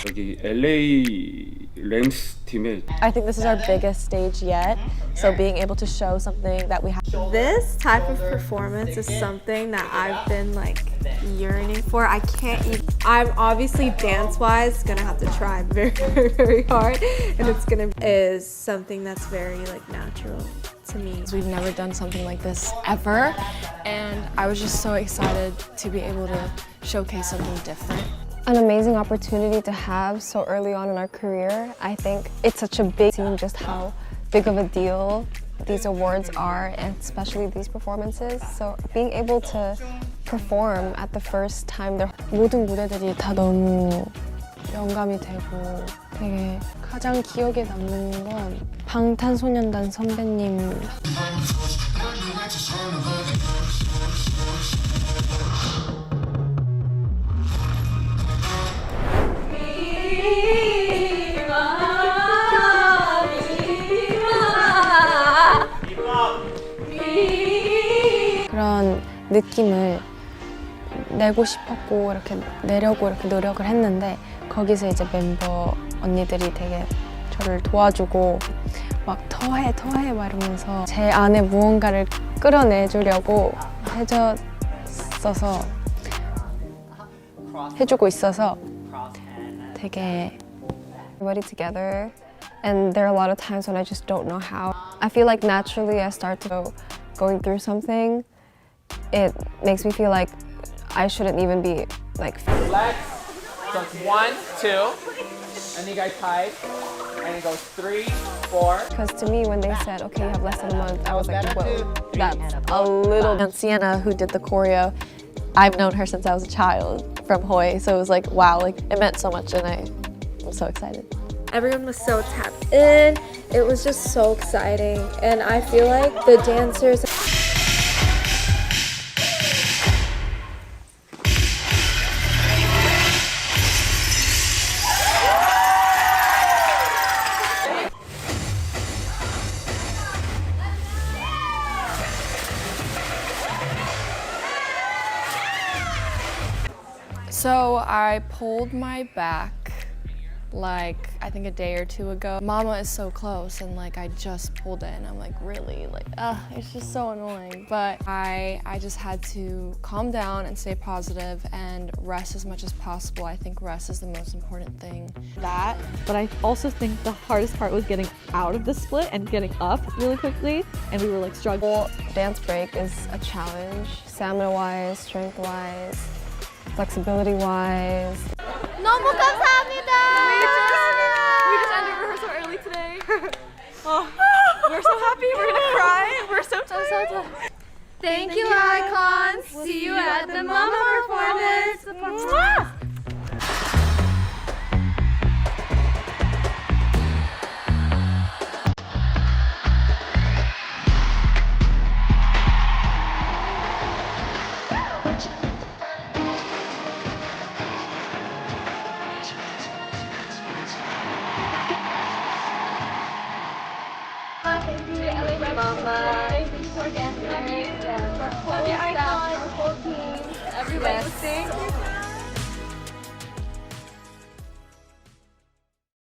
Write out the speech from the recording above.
여기 LA 램스 팀의 I think this is our biggest stage yet. So being able to show something that we have. This type of performance is something that I've been like yearning for. I can't even, I'm obviously dance-wise gonna have to try very, very, very hard, and it's gonna is something that's very like natural to me. We've never done something like this ever, and I was just so excited to be able to showcase something different. An amazing opportunity to have so early on in our career. I think it's such a big thing, just how big of a deal these awards are, and especially these performances. So being able to perform at the first time, 모든 무대들이 다 너무 영감이 되고 되게 가장 기억에 남는 건 방탄소년단 선배님. 그런 느낌을 내고 싶었고 이렇게 내려고 이렇게 노력을 했는데 거기서 이제 멤버 언니들이 되게 저를 도와주고 막 더해 막 이러면서 제 안에 무언가를 끌어내주려고 해주고 있어서 되게 everybody together, and there are a lot of times when I just don't know how. I feel like naturally I start to going through something. It makes me feel like I shouldn't even be like. Relax. So it's 1, 2, and you guys tied, and it goes 3, 4. Because to me, when they said, okay, you have less than a month, I was like, whoa, that's a little. And Sienna, who did the choreo, I've known her since I was a child from Hoi, so it was like, wow, like it meant so much, and I'm so excited. Everyone was so tapped in. It was just so exciting, and I feel like the dancers. So I pulled my back like I think a day or two ago. Mama is so close, and like I just pulled it, and I'm like, really, like it's just so annoying. But I just had to calm down and stay positive and rest as much as possible. I think rest is the most important thing. But I also think the hardest part was getting out of the split and getting up really quickly, and we were like struggling. Dance break is a challenge, stamina-wise, strength-wise, flexibility-wise. 너무 감사합니다. We just ended rehearsal early today. Oh, we're so happy. We're gonna cry. We're so tired. Thank you, icons. See you at the Mama performance. Thank you, LA Mama. Thank you for dancers, for whole staff, for whole team, everybody. Thank you.